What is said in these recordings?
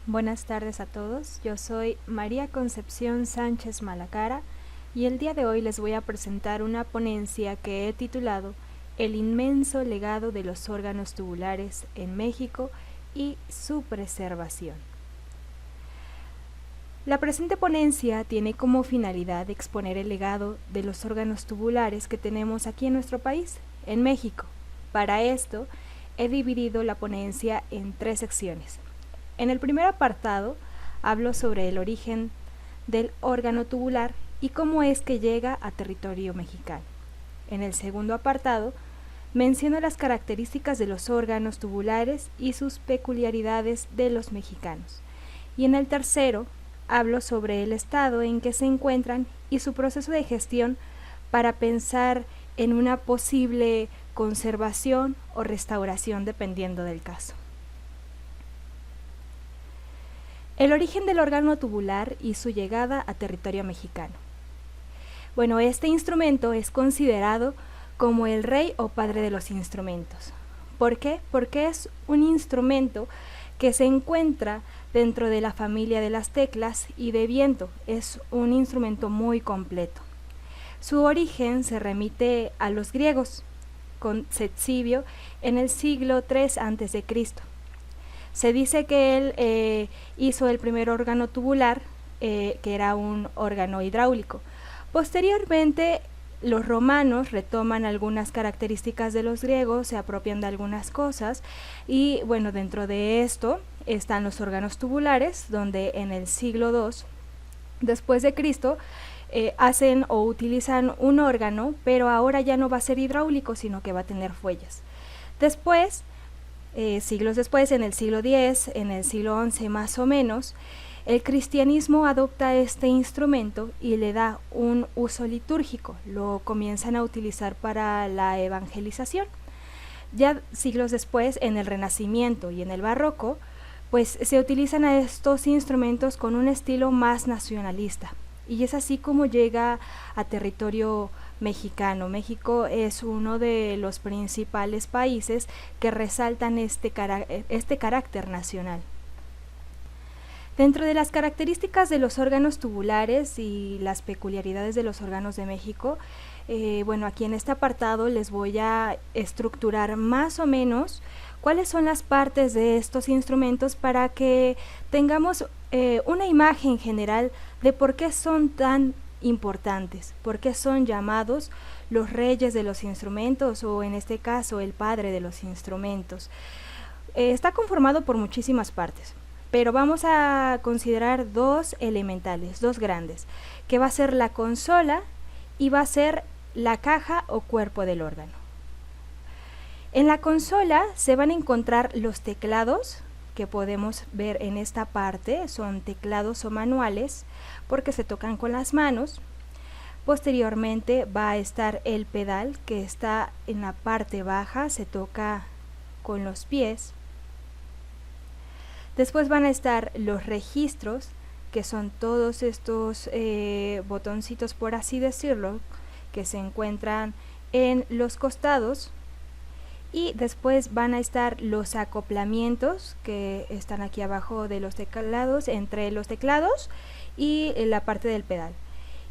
Buenas tardes a todos, yo soy María Concepción Sánchez Malacara y el día de hoy les voy a presentar una ponencia que he titulado El inmenso legado de los órganos tubulares en México y su preservación. La presente ponencia tiene como finalidad exponer el legado de los órganos tubulares que tenemos aquí en nuestro país, en México. Para esto, he dividido la ponencia en 3 secciones. En el primer apartado, hablo sobre el origen del órgano tubular y cómo es que llega a territorio mexicano. En el segundo apartado, menciono las características de los órganos tubulares y sus peculiaridades de los mexicanos. Y en el tercero, hablo sobre el estado en que se encuentran y su proceso de gestión para pensar en una posible conservación o restauración dependiendo del caso. El origen del órgano tubular y su llegada a territorio mexicano. Bueno, este instrumento es considerado como el rey o padre de los instrumentos. ¿Por qué? Porque es un instrumento que se encuentra dentro de la familia de las teclas y de viento. Es un instrumento muy completo. Su origen se remite a los griegos, con Ctesibio en el siglo III a.C. Se dice que él hizo el primer órgano tubular, que era un órgano hidráulico. Posteriormente, los romanos retoman algunas características de los griegos, se apropian de algunas cosas y bueno, dentro de esto están los órganos tubulares, donde en el siglo II después de Cristo hacen o utilizan un órgano, pero ahora ya no va a ser hidráulico, sino que va a tener fuelles. Después, siglos después, en el siglo X, en el siglo XI más o menos, el cristianismo adopta este instrumento y le da un uso litúrgico, lo comienzan a utilizar para la evangelización. Ya siglos después, en el Renacimiento y en el Barroco, pues se utilizan a estos instrumentos con un estilo más nacionalista, y es así como llega a territorio mexicano. México es uno de los principales países que resaltan este carácter nacional. Dentro de las características de los órganos tubulares y las peculiaridades de los órganos de México, bueno, aquí en este apartado les voy a estructurar más o menos cuáles son las partes de estos instrumentos para que tengamos una imagen general de por qué son tan importantes, por qué son llamados los reyes de los instrumentos o en este caso el padre de los instrumentos. Está conformado por muchísimas partes, pero vamos a considerar 2 elementales, 2 grandes, que va a ser la consola y va a ser la caja o cuerpo del órgano. En la consola se van a encontrar los teclados que podemos ver en esta parte, son teclados o manuales porque se tocan con las manos. Posteriormente va a estar el pedal que está en la parte baja, se toca con los pies. Después van a estar los registros, que son todos estos botoncitos, por así decirlo, que se encuentran en los costados. Y después van a estar los acoplamientos, que están aquí abajo de los teclados, entre los teclados y la parte del pedal.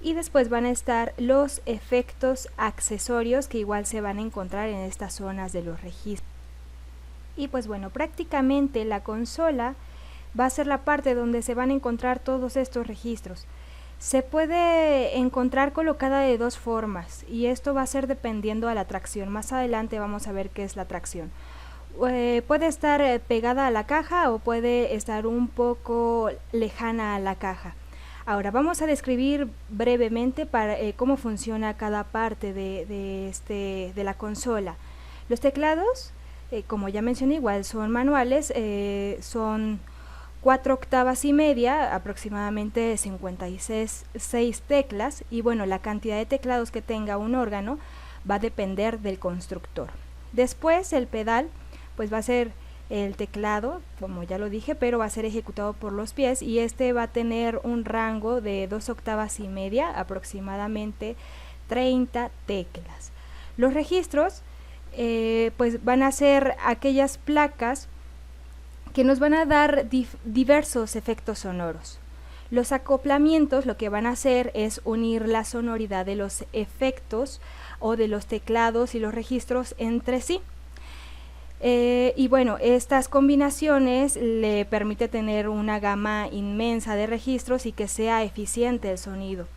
Y después van a estar los efectos accesorios, que igual se van a encontrar en estas zonas de los registros. Y pues bueno, prácticamente la consola va a ser la parte donde se van a encontrar todos estos registros. Se puede encontrar colocada de 2 formas y esto va a ser dependiendo a la tracción. Más adelante vamos a ver qué es la tracción. Puede estar pegada a la caja o puede estar un poco lejana a la caja. Ahora vamos a describir brevemente cómo funciona cada parte de la consola. Los teclados, como ya mencioné, igual son manuales, son 4 octavas y media, aproximadamente 56 teclas, y bueno, la cantidad de teclados que tenga un órgano va a depender del constructor. Después el pedal, pues va a ser el teclado, como ya lo dije, pero va a ser ejecutado por los pies y este va a tener un rango de 2 octavas y media, aproximadamente 30 teclas. Los registros, pues van a ser aquellas placas que nos van a dar diversos efectos sonoros. Los acoplamientos lo que van a hacer es unir la sonoridad de los efectos o de los teclados y los registros entre sí. Y bueno, estas combinaciones le permite tener una gama inmensa de registros y que sea eficiente el sonido.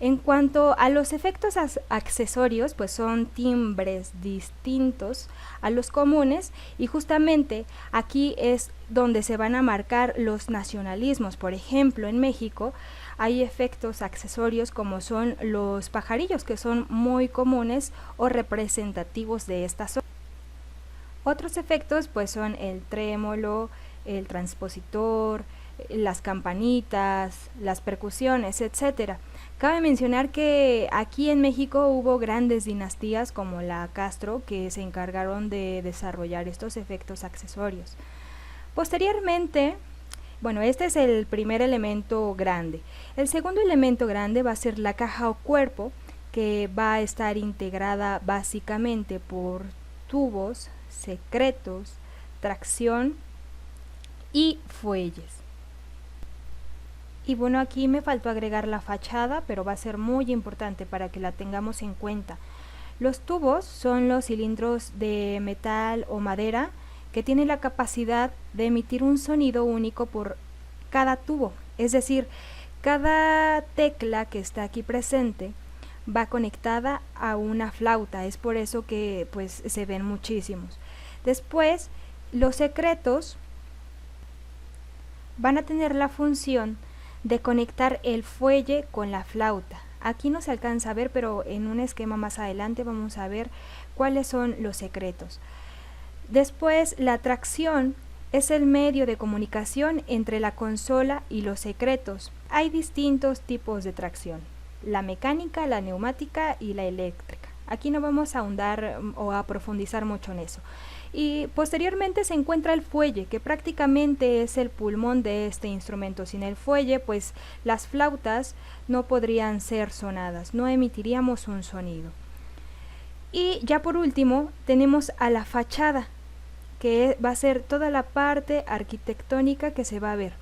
En cuanto a los efectos accesorios, pues son timbres distintos a los comunes, y justamente aquí es donde se van a marcar los nacionalismos. Por ejemplo, en México hay efectos accesorios como son los pajarillos, que son muy comunes o representativos de esta zona. Otros efectos pues son el trémolo, el transpositor, las campanitas, las percusiones, etcétera. Cabe mencionar que aquí en México hubo grandes dinastías como la Castro que se encargaron de desarrollar estos efectos accesorios. Posteriormente, bueno, este es el primer elemento grande. El segundo elemento grande va a ser la caja o cuerpo, que va a estar integrada básicamente por tubos, secretos, tracción y fuelles. Y bueno, aquí me faltó agregar la fachada, pero va a ser muy importante para que la tengamos en cuenta. Los tubos son los cilindros de metal o madera que tienen la capacidad de emitir un sonido único por cada tubo. Es decir, cada tecla que está aquí presente va conectada a una flauta. Es por eso que pues se ven muchísimos. Después, los secretos van a tener la función de conectar el fuelle con la flauta. Aquí no se alcanza a ver, pero en un esquema más adelante vamos a ver cuáles son los secretos. Después, la tracción es el medio de comunicación entre la consola y los secretos. Hay distintos tipos de tracción: la mecánica, la neumática y la eléctrica. Aquí no vamos a ahondar o a profundizar mucho en eso. Y posteriormente se encuentra el fuelle, que prácticamente es el pulmón de este instrumento. Sin el fuelle, pues las flautas no podrían ser sonadas, no emitiríamos un sonido. Y ya por último tenemos a la fachada, que va a ser toda la parte arquitectónica que se va a ver.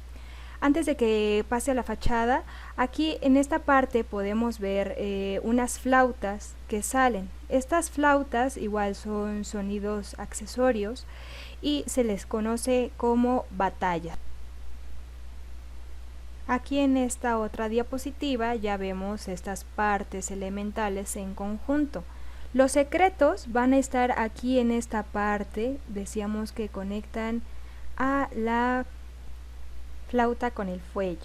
Antes de que pase a la fachada, aquí en esta parte podemos ver unas flautas que salen. Estas flautas igual son sonidos accesorios y se les conoce como batalla. Aquí en esta otra diapositiva ya vemos estas partes elementales en conjunto. Los secretos van a estar aquí en esta parte, decíamos que conectan a la flauta con el fuelle.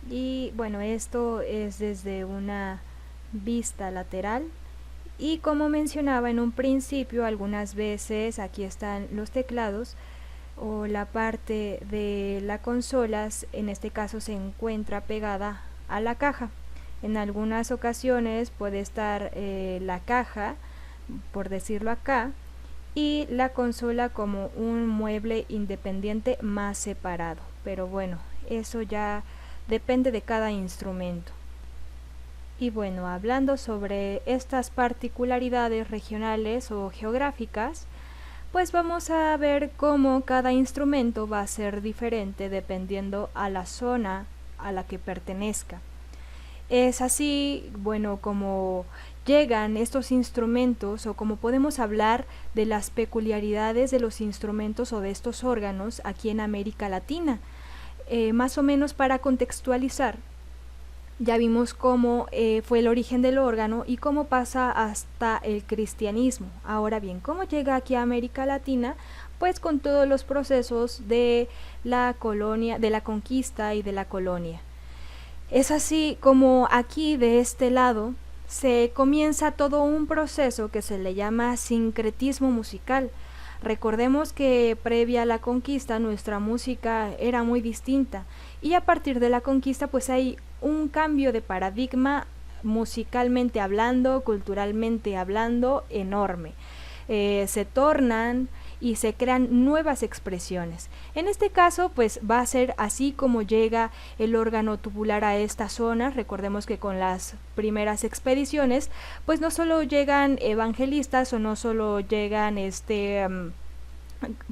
Y bueno, esto es desde una vista lateral, y como mencionaba en un principio, algunas veces aquí están los teclados o la parte de la consola, en este caso se encuentra pegada a la caja. En algunas ocasiones puede estar la caja, por decirlo acá, y la consola como un mueble independiente más separado, pero bueno, eso ya depende de cada instrumento. Y bueno, hablando sobre estas particularidades regionales o geográficas, pues vamos a ver cómo cada instrumento va a ser diferente dependiendo a la zona a la que pertenezca. Es así, bueno, como llegan estos instrumentos, o como podemos hablar de las peculiaridades de los instrumentos o de estos órganos aquí en América Latina. Más o menos para contextualizar, ya vimos cómo fue el origen del órgano y cómo pasa hasta el cristianismo. Ahora bien, ¿cómo llega aquí a América Latina? Pues con todos los procesos de la colonia, de la conquista y de la colonia. Es así como aquí de este lado se comienza todo un proceso que se le llama sincretismo musical. Recordemos que previa a la conquista nuestra música era muy distinta, y a partir de la conquista pues hay un cambio de paradigma musicalmente hablando, culturalmente hablando, enorme. Se tornan y se crean nuevas expresiones. En este caso pues va a ser así como llega el órgano tubular a esta zona. Recordemos que con las primeras expediciones pues no solo llegan evangelistas o no solo llegan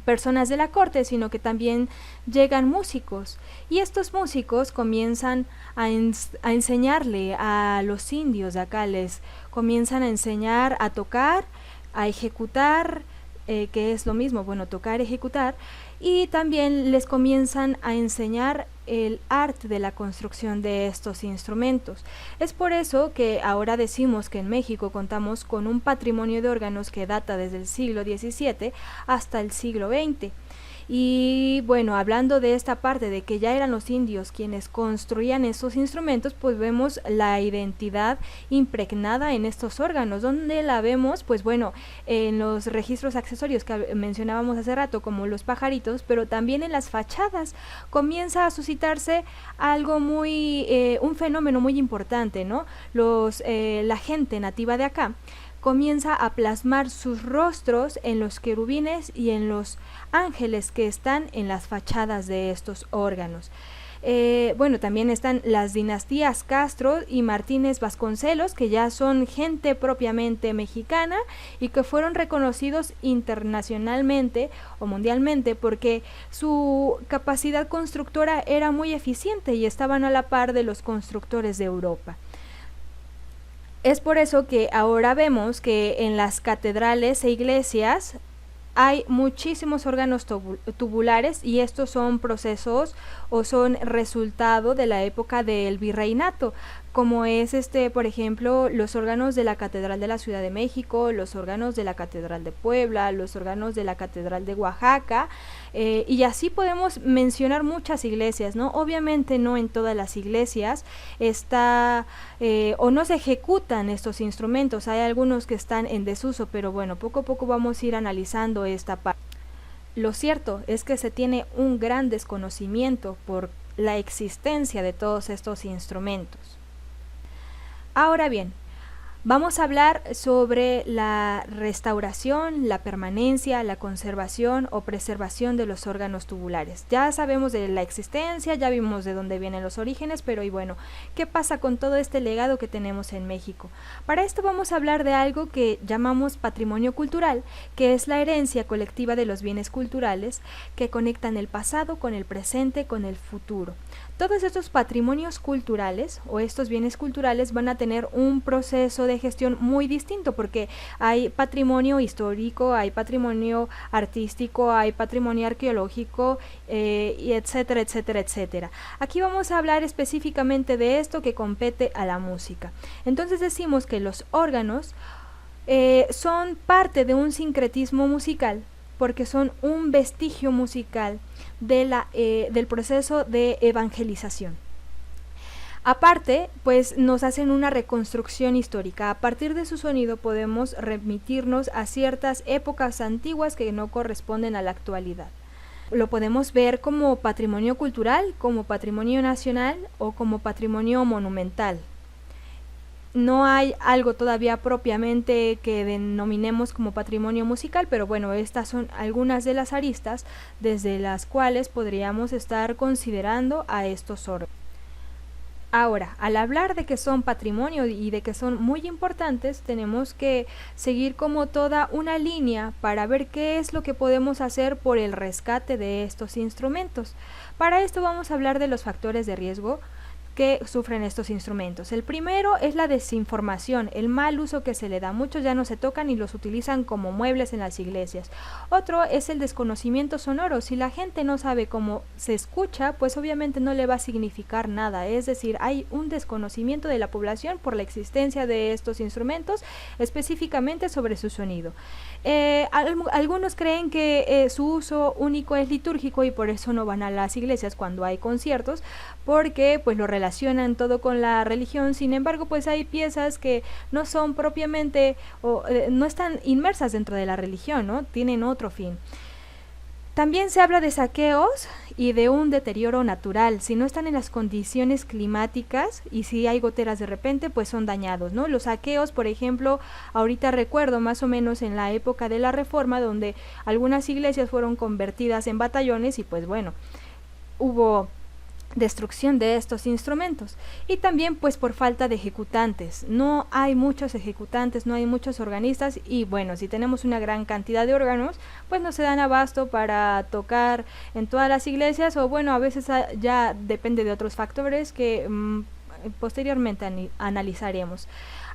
personas de la corte, sino que también llegan músicos, y estos músicos comienzan a enseñarle a los indios de acá, les comienzan a enseñar a tocar, a ejecutar, que es lo mismo, bueno, tocar, ejecutar, y también les comienzan a enseñar el arte de la construcción de estos instrumentos. Es por eso que ahora decimos que en México contamos con un patrimonio de órganos que data desde el siglo XVII hasta el siglo XX. Y bueno, hablando de esta parte de que ya eran los indios quienes construían estos instrumentos, pues vemos la identidad impregnada en estos órganos. ¿Dónde la vemos? Pues bueno, en los registros accesorios que mencionábamos hace rato, como los pajaritos, pero también en las fachadas comienza a suscitarse algo muy, un fenómeno muy importante, ¿no? La gente nativa de acá comienza a plasmar sus rostros en los querubines y en los ángeles que están en las fachadas de estos órganos. Bueno, también están las dinastías Castro y Martínez Vasconcelos, que ya son gente propiamente mexicana y que fueron reconocidos internacionalmente o mundialmente porque su capacidad constructora era muy eficiente y estaban a la par de los constructores de Europa. Es por eso que ahora vemos que en las catedrales e iglesias hay muchísimos órganos tubulares, y estos son procesos o son resultado de la época del virreinato, como es por ejemplo, los órganos de la Catedral de la Ciudad de México, los órganos de la Catedral de Puebla, los órganos de la Catedral de Oaxaca, y así podemos mencionar muchas iglesias, ¿no? Obviamente no en todas las iglesias está o no se ejecutan estos instrumentos, hay algunos que están en desuso, pero bueno, poco a poco vamos a ir analizando esta parte. Lo cierto es que se tiene un gran desconocimiento por la existencia de todos estos instrumentos. Ahora bien, vamos a hablar sobre la restauración, la permanencia, la conservación o preservación de los órganos tubulares. Ya sabemos de la existencia, ya vimos de dónde vienen los orígenes, pero y bueno, ¿qué pasa con todo este legado que tenemos en México? Para esto vamos a hablar de algo que llamamos patrimonio cultural, que es la herencia colectiva de los bienes culturales que conectan el pasado con el presente, con el futuro. Todos estos patrimonios culturales o estos bienes culturales van a tener un proceso de gestión muy distinto, porque hay patrimonio histórico, hay patrimonio artístico, hay patrimonio arqueológico, y etcétera, etcétera, etcétera. Aquí vamos a hablar específicamente de esto que compete a la música. Entonces decimos que los órganos son parte de un sincretismo musical, porque son un vestigio musical del proceso de evangelización. Aparte, pues nos hacen una reconstrucción histórica. A partir de su sonido podemos remitirnos a ciertas épocas antiguas que no corresponden a la actualidad. Lo podemos ver como patrimonio cultural, como patrimonio nacional o como patrimonio monumental. No hay algo todavía propiamente que denominemos como patrimonio musical, pero bueno, estas son algunas de las aristas desde las cuales podríamos estar considerando a estos órganos. Ahora, al hablar de que son patrimonio y de que son muy importantes, tenemos que seguir como toda una línea para ver qué es lo que podemos hacer por el rescate de estos instrumentos. Para esto vamos a hablar de los factores de riesgo que sufren estos instrumentos. El primero es la desinformación, el mal uso que se le da. Muchos ya no se tocan y los utilizan como muebles en las iglesias. Otro es el desconocimiento sonoro. Si la gente no sabe cómo se escucha, pues obviamente no le va a significar nada. Es decir, hay un desconocimiento de la población por la existencia de estos instrumentos, específicamente sobre su sonido. Algunos creen que su uso único es litúrgico y por eso no van a las iglesias cuando hay conciertos, porque pues lo relacionan todo con la religión. Sin embargo, pues hay piezas que no son propiamente o no están inmersas dentro de la religión, ¿no? Tienen otro fin. También se habla de saqueos y de un deterioro natural. Si no están en las condiciones climáticas y si hay goteras de repente, pues son dañados, ¿no? Los saqueos, por ejemplo, ahorita recuerdo más o menos en la época de la Reforma, donde algunas iglesias fueron convertidas en batallones y pues bueno, hubo destrucción de estos instrumentos, y también pues por falta de ejecutantes. No hay muchos ejecutantes, no hay muchos organistas, y bueno, si tenemos una gran cantidad de órganos, pues no se dan abasto para tocar en todas las iglesias, o bueno, a veces ya depende de otros factores que posteriormente analizaremos.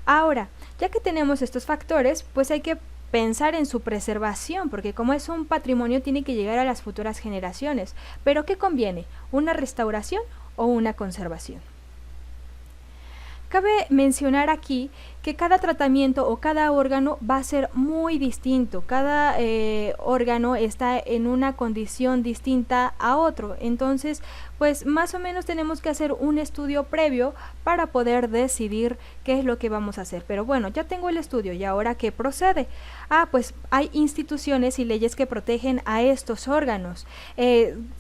Ahora, ya que tenemos estos factores, pues hay que pensar en su preservación, porque como es un patrimonio tiene que llegar a las futuras generaciones. Pero ¿qué conviene? ¿Una restauración o una conservación? Cabe mencionar aquí que cada tratamiento o cada órgano va a ser muy distinto. Cada órgano está en una condición distinta a otro. Entonces, pues más o menos tenemos que hacer un estudio previo para poder decidir qué es lo que vamos a hacer. Pero bueno, ya tengo el estudio, ¿y ahora qué procede? Pues hay instituciones y leyes que protegen a estos órganos.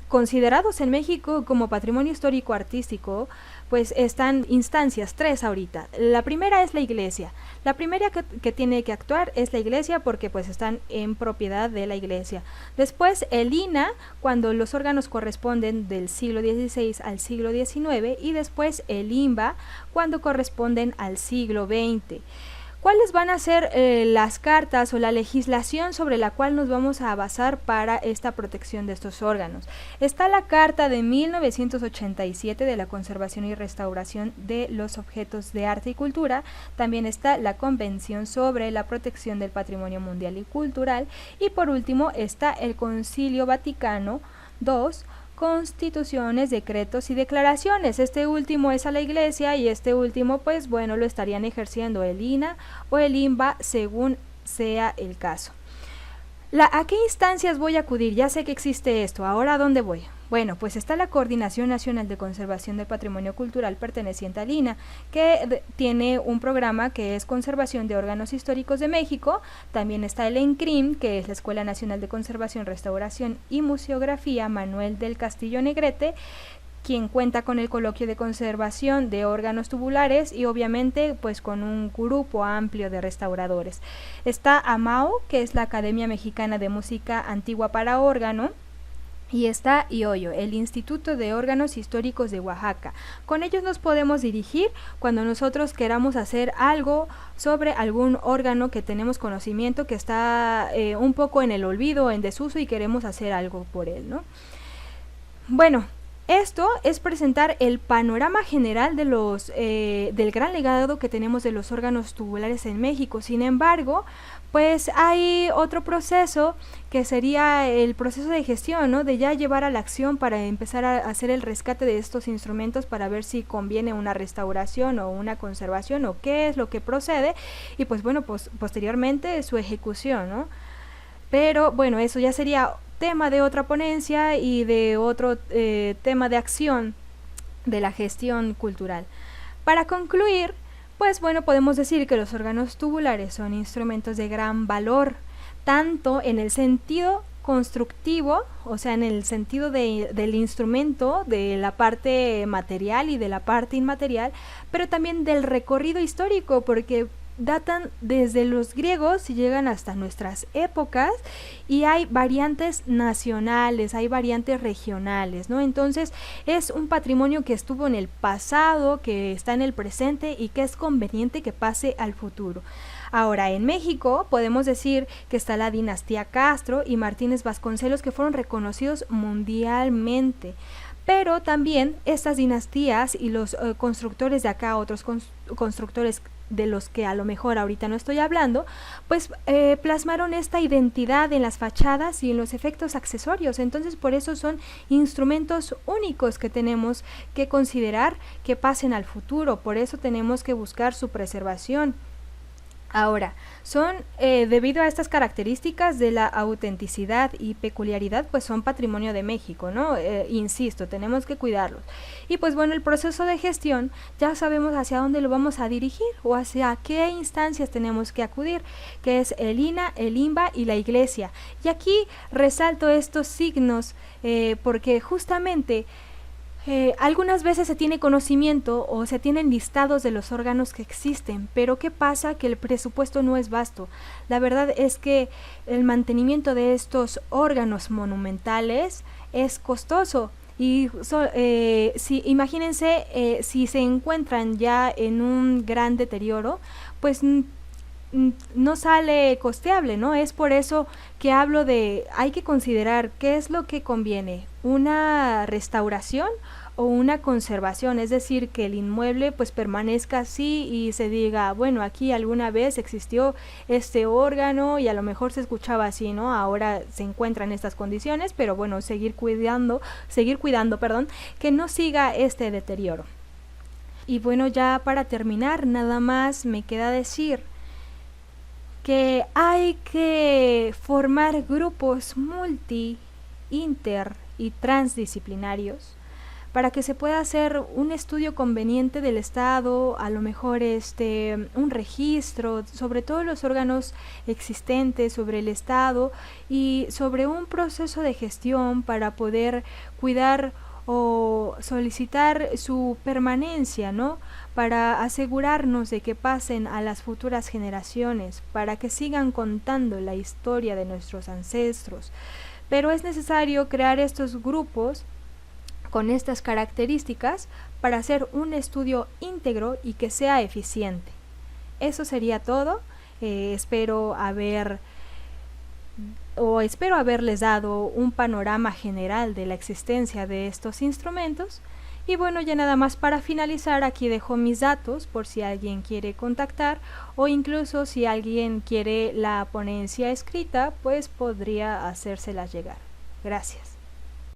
Considerados en México como patrimonio histórico artístico, pues están instancias, 3 ahorita. La primera es la iglesia. La primera que tiene que actuar es la iglesia, porque pues están en propiedad de la iglesia. Después el INAH, cuando los órganos corresponden del siglo XVI al siglo XIX, y después el INBA, cuando corresponden al siglo XX. ¿Cuáles van a ser las cartas o la legislación sobre la cual nos vamos a basar para esta protección de estos órganos? Está la Carta de 1987 de la Conservación y Restauración de los Objetos de Arte y Cultura. También está la Convención sobre la Protección del Patrimonio Mundial y Cultural. Y por último está el Concilio Vaticano II, constituciones, decretos y declaraciones. Este último es a la iglesia, y este último pues bueno lo estarían ejerciendo el INAH o el INBA según sea el caso. ¿A qué instancias voy a acudir? Ya sé que existe esto, ¿ahora a dónde voy? Bueno, pues está la Coordinación Nacional de Conservación del Patrimonio Cultural perteneciente al INAH, que tiene un programa que es Conservación de Órganos Históricos de México. También está el ENCRIM, que es la Escuela Nacional de Conservación, Restauración y Museografía Manuel del Castillo Negrete, quien cuenta con el coloquio de conservación de órganos tubulares y obviamente pues con un grupo amplio de restauradores. Está AMAO, que es la Academia Mexicana de Música Antigua para Órgano, y está IOYO, el Instituto de Órganos Históricos de Oaxaca. Con ellos nos podemos dirigir cuando nosotros queramos hacer algo sobre algún órgano que tenemos conocimiento que está un poco en el olvido, en desuso, y queremos hacer algo por él, ¿no? Bueno, esto es presentar el panorama general de del gran legado que tenemos de los órganos tubulares en México. Sin embargo, pues hay otro proceso que sería el proceso de gestión, ¿no? De ya llevar a la acción para empezar a hacer el rescate de estos instrumentos para ver si conviene una restauración o una conservación o qué es lo que procede, y pues bueno, posteriormente su ejecución, ¿no? Pero bueno, eso ya sería tema de otra ponencia y de otro tema de acción de la gestión cultural. Para concluir, pues bueno, podemos decir que los órganos tubulares son instrumentos de gran valor, tanto en el sentido constructivo, o sea, en el sentido del instrumento, de la parte material y de la parte inmaterial, pero también del recorrido histórico, porque datan desde los griegos y llegan hasta nuestras épocas, y hay variantes nacionales, hay variantes regionales, ¿no? Entonces es un patrimonio que estuvo en el pasado, que está en el presente y que es conveniente que pase al futuro. Ahora, en México podemos decir que está la dinastía Castro y Martínez Vasconcelos, que fueron reconocidos mundialmente. Pero también estas dinastías y los constructores de acá, otros constructores de los que a lo mejor ahorita no estoy hablando, pues plasmaron esta identidad en las fachadas y en los efectos accesorios. Entonces por eso son instrumentos únicos que tenemos que considerar que pasen al futuro, por eso tenemos que buscar su preservación. Ahora, son debido a estas características de la autenticidad y peculiaridad, pues son patrimonio de México, ¿no? Insisto, tenemos que cuidarlos. Y pues bueno, el proceso de gestión, ya sabemos hacia dónde lo vamos a dirigir o hacia qué instancias tenemos que acudir, que es el INAH, el INBA y la iglesia. Y aquí resalto estos signos porque justamente algunas veces se tiene conocimiento o se tienen listados de los órganos que existen, pero ¿qué pasa? Que el presupuesto no es vasto. La verdad es que el mantenimiento de estos órganos monumentales es costoso, Si imagínense, si se encuentran ya en un gran deterioro, pues no sale costeable, ¿no? Es por eso que hablo de, hay que considerar qué es lo que conviene, una restauración o una conservación, es decir, que el inmueble pues permanezca así y se diga, bueno, aquí alguna vez existió este órgano y a lo mejor se escuchaba así, ¿no? Ahora se encuentra en estas condiciones, pero bueno, seguir cuidando, perdón, que no siga este deterioro. Y bueno, ya para terminar, nada más me queda decir que hay que formar grupos multi, inter y transdisciplinarios para que se pueda hacer un estudio conveniente del Estado, a lo mejor un registro sobre todos los órganos existentes, sobre el Estado y sobre un proceso de gestión para poder cuidar o solicitar su permanencia, ¿no? Para asegurarnos de que pasen a las futuras generaciones, para que sigan contando la historia de nuestros ancestros. Pero es necesario crear estos grupos con estas características para hacer un estudio íntegro y que sea eficiente. Eso sería todo. Espero haberles dado un panorama general de la existencia de estos instrumentos. Y bueno, ya nada más para finalizar, aquí dejo mis datos por si alguien quiere contactar o incluso si alguien quiere la ponencia escrita, pues podría hacérselas llegar. Gracias.